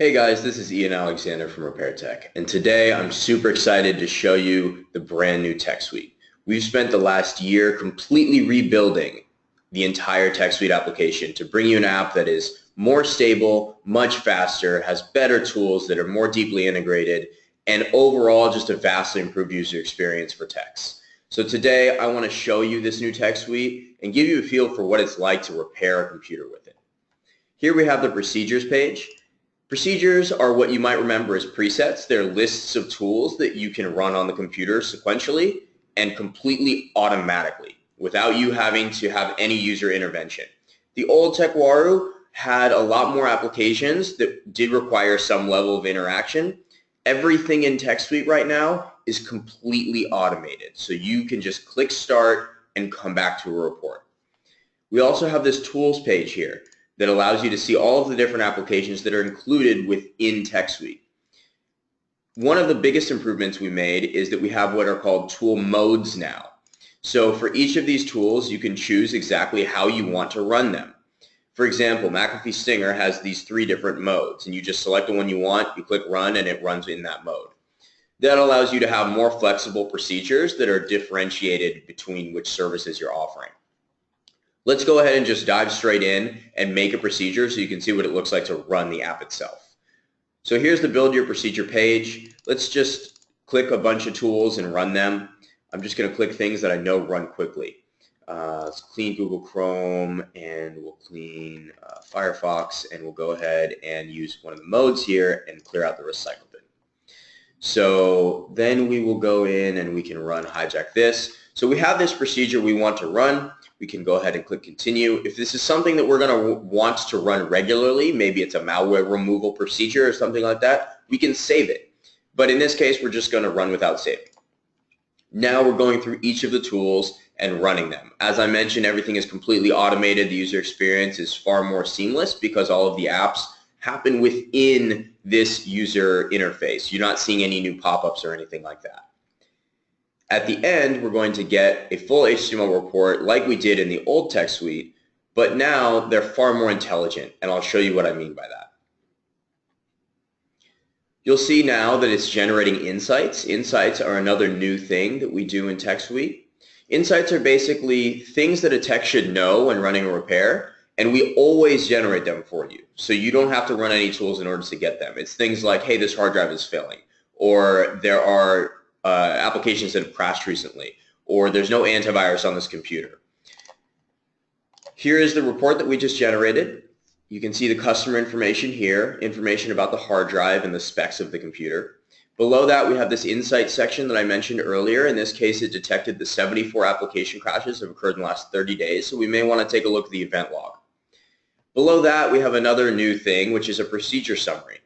Hey guys, this is Ian Alexander from RepairTech, and today I'm super excited to show you the brand new TechSuite. We've spent the last year completely rebuilding the entire TechSuite application to bring you an app that is more stable, much faster, has better tools that are more deeply integrated, and overall just a vastly improved user experience for techs. So today I want to show you this new TechSuite and give you a feel for what it's like to repair a computer with it. Here we have the procedures page. Procedures are what you might remember as presets. They're lists of tools that you can run on the computer sequentially and completely automatically without you having to have any user intervention. The old TechWaru had a lot more applications that did require some level of interaction. Everything in TechSuite right now is completely automated, so you can just click start and come back to a report. We also have this tools page here that allows you to see all of the different applications that are included within TechSuite. One of the biggest improvements we made is that we have what are called tool modes now. So for each of these tools, you can choose exactly how you want to run them. For example, McAfee Stinger has these 3 different modes, and you just select the one you want, you click run, and it runs in that mode. That allows you to have more flexible procedures that are differentiated between which services you're offering. Let's go ahead and just dive straight in and make a procedure so you can see what it looks like to run the app itself. So here's the build your procedure page. Let's just click a bunch of tools and run them. I'm just going to click things that I know run quickly. Let's clean Google Chrome, and we'll clean Firefox, and we'll go ahead and use one of the modes here and clear out the recycle bin. So then we will go in and we can run hijack this. So we have this procedure we want to run. We can go ahead and click continue. If this is something that we're going to want to run regularly, maybe it's a malware removal procedure or something like that, we can save it. But in this case, we're just going to run without saving. Now we're going through each of the tools and running them. As I mentioned, everything is completely automated. The user experience is far more seamless because all of the apps happen within this user interface. You're not seeing any new pop-ups or anything like that. At the end, we're going to get a full HTML report like we did in the old TechSuite, but now they're far more intelligent, and I'll show you what I mean by that. You'll see now that it's generating insights. Insights are another new thing that we do in TechSuite. Insights are basically things that a tech should know when running a repair, and we always generate them for you. So you don't have to run any tools in order to get them. It's things like, hey, this hard drive is failing, or there are applications that have crashed recently, or there's no antivirus on this computer. Here is the report that we just generated. You can see the customer information here, information about the hard drive and the specs of the computer. Below that, we have this insight section that I mentioned earlier. In this case, it detected the 74 application crashes that have occurred in the last 30 days, so we may want to take a look at the event log. Below that, we have another new thing, which is a procedure summary.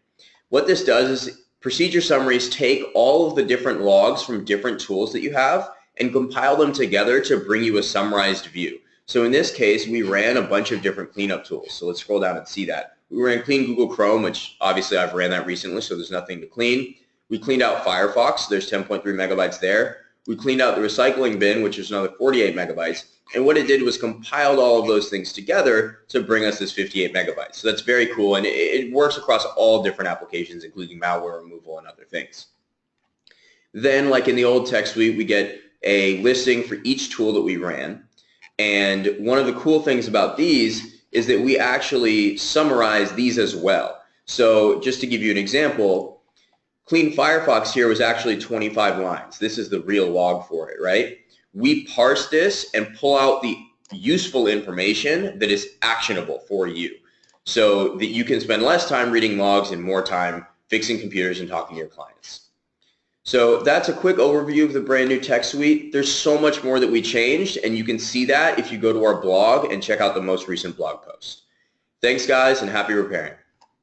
What this does is procedure summaries take all of the different logs from different tools that you have and compile them together to bring you a summarized view. So in this case, we ran a bunch of different cleanup tools. So let's scroll down and see that. We ran clean Google Chrome, which obviously I've ran that recently, so there's nothing to clean. We cleaned out Firefox, so there's 10.3 megabytes there. We cleaned out the recycling bin, which is another 48 megabytes. And what it did was compiled all of those things together to bring us this 58 megabytes. So that's very cool, and it works across all different applications, including malware removal and other things. Then, like in the old TechSuite, we get a listing for each tool that we ran. And one of the cool things about these is that we actually summarize these as well. So just to give you an example, clean Firefox here was actually 25 lines. This is the real log for it, right? We parse this and pull out the useful information that is actionable for you so that you can spend less time reading logs and more time fixing computers and talking to your clients. So that's a quick overview of the brand new TechSuite. There's so much more that we changed, and you can see that if you go to our blog and check out the most recent blog post. Thanks, guys, and happy repairing.